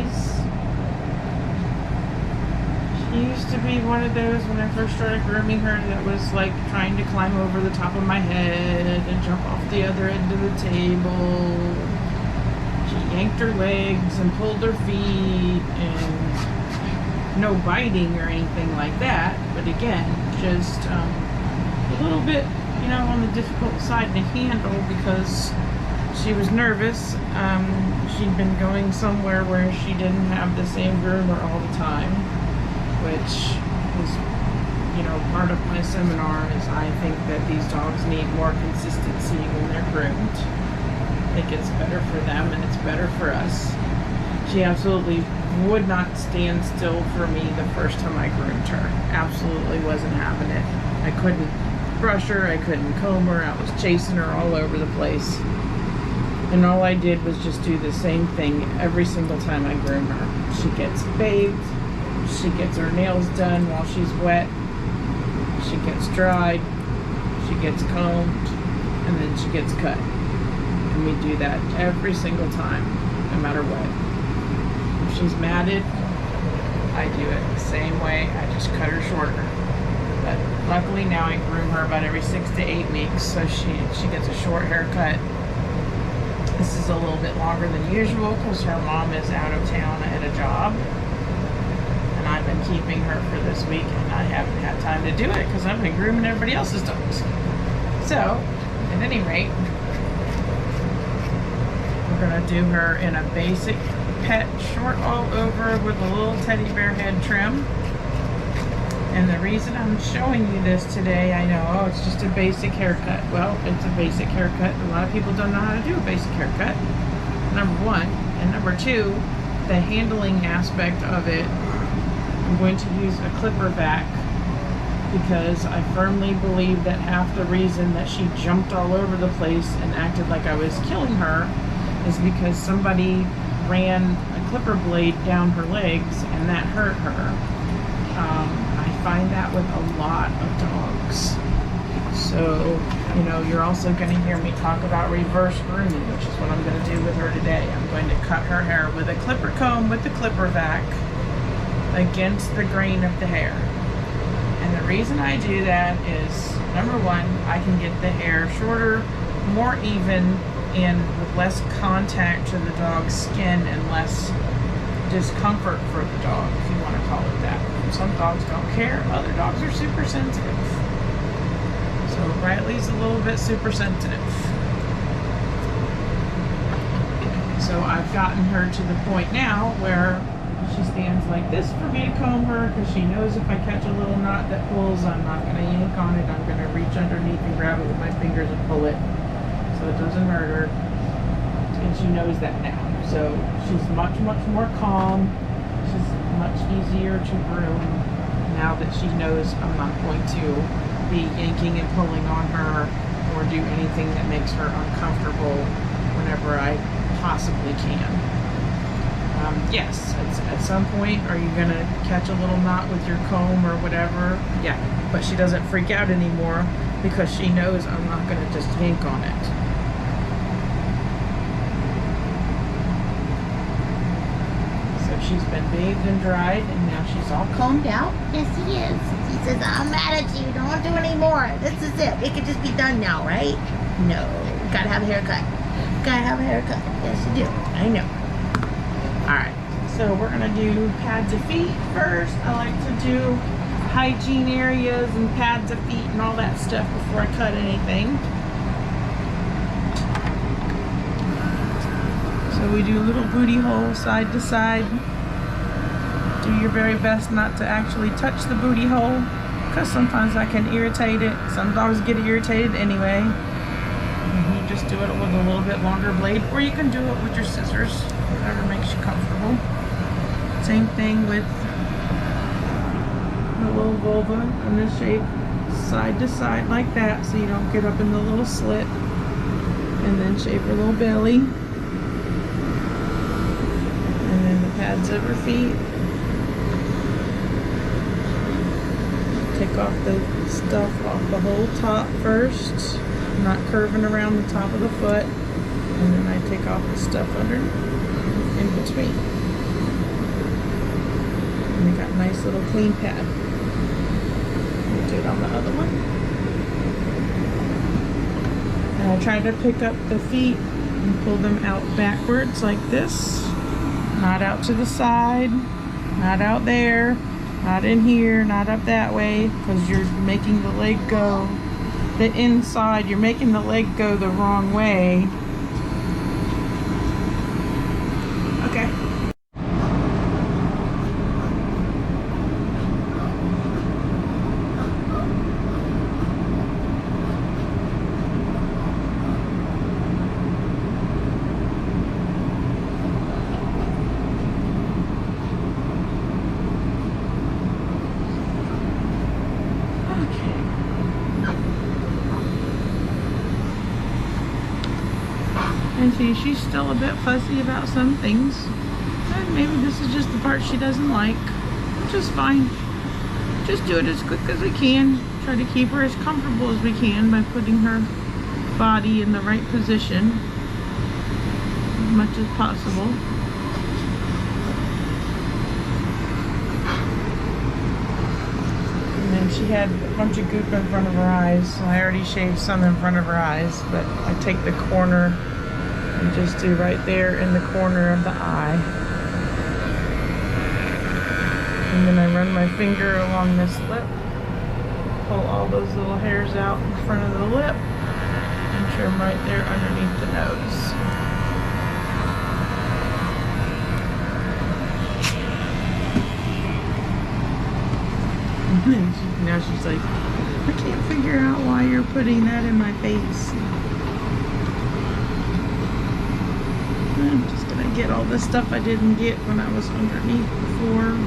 Maltese. She used to be one of those when I first started grooming her that was like trying to climb over the top of my head and jump off the other end of the table. She yanked her legs and pulled her feet, and no biting or anything like that, but again, just a little bit, you know, on the difficult side to handle because she was nervous. She'd been going somewhere where she didn't have the same groomer all the time, which was, you know, part of my seminar is I think that these dogs need more consistency when they're groomed. I think it's better for them and it's better for us. She absolutely would not stand still for me the first time I groomed her. Absolutely wasn't having it. I couldn't brush her, I couldn't comb her, I was chasing her all over the place. And all I did was just do the same thing every single time I groom her. She gets bathed, she gets her nails done while she's wet, she gets dried, she gets combed, and then she gets cut. And we do that every single time, no matter what. If she's matted, I do it the same way, I just cut her shorter. But luckily now I groom her about every 6 to 8 weeks, so she gets a short haircut. This is a little bit longer than usual because her mom is out of town at a job. And I've been keeping her for this week and I haven't had time to do it because I've been grooming everybody else's dogs. So, at any rate, we're gonna do her in a basic pet short all over with a little teddy bear head trim. And the reason I'm showing you this today, I know, oh, it's just a basic haircut. Well, it's a basic haircut. A lot of people don't know how to do a basic haircut, number one. And number two, the handling aspect of it, I'm going to use a clipper vac because I firmly believe that half the reason that she jumped all over the place and acted like I was killing her is because somebody ran a clipper blade down her legs and that hurt her. I find that with a lot of dogs. So, you know, you're also going to hear me talk about reverse grooming, which is what I'm going to do with her today. I'm going to cut her hair with a clipper comb with the clipper vac against the grain of the hair. And the reason I do that is, number one, I can get the hair shorter, more even, and with less contact to the dog's skin and less discomfort for the dog, if you want to call it that. Some dogs don't care, other dogs are super sensitive. So Riley's a little bit super sensitive. So I've gotten her to the point now where she stands like this for me to comb her because she knows if I catch a little knot that pulls, I'm not going to yank on it. I'm going to reach underneath and grab it with my fingers and pull it so it doesn't hurt her. And she knows that now. So she's much, much more calm. She's much easier to groom now that she knows I'm not going to be yanking and pulling on her or do anything that makes her uncomfortable whenever I possibly can. Yes, at some point, are you going to catch a little knot with your comb or whatever? Yeah, but she doesn't freak out anymore because she knows I'm not going to just yank on it. She's been bathed and dried, and now she's all combed out. Yes, he is. He says, I'm mad at you. Don't do any more. This is it. It could just be done now, right? No. Gotta have a haircut. Gotta have a haircut. Yes, you do. I know. Alright. So we're going to do pads of feet first. I like to do hygiene areas and pads of feet and all that stuff before I cut anything. So we do little booty holes side to side. Do your very best not to actually touch the booty hole because sometimes that can irritate it. Some dogs get irritated anyway. And you just do it with a little bit longer blade, or you can do it with your scissors, whatever makes you comfortable. Same thing with the little vulva in this shape, side to side like that, so you don't get up in the little slit. And then shape her little belly. And then the pads of her feet. Take off the stuff off the whole top first, not curving around the top of the foot, and then I take off the stuff under in between. And we got a nice little clean pad. We'll do it on the other one. And I try to pick up the feet and pull them out backwards like this. Not out to the side, not out there, not in here, not up that way, because you're making the leg go the inside. You're making the leg go the wrong way. Okay. And see, she's still a bit fussy about some things. And maybe this is just the part she doesn't like, which is fine. Just do it as quick as we can. Try to keep her as comfortable as we can by putting her body in the right position as much as possible. And then she had a bunch of goop in front of her eyes, so I already shaved some in front of her eyes, but I take the corner and just do right there in the corner of the eye. And then I run my finger along this lip, pull all those little hairs out in front of the lip, and trim right there underneath the nose. And now she's like, I can't figure out why you're putting that in my face. I'm just gonna get all the stuff I didn't get when I was underneath before.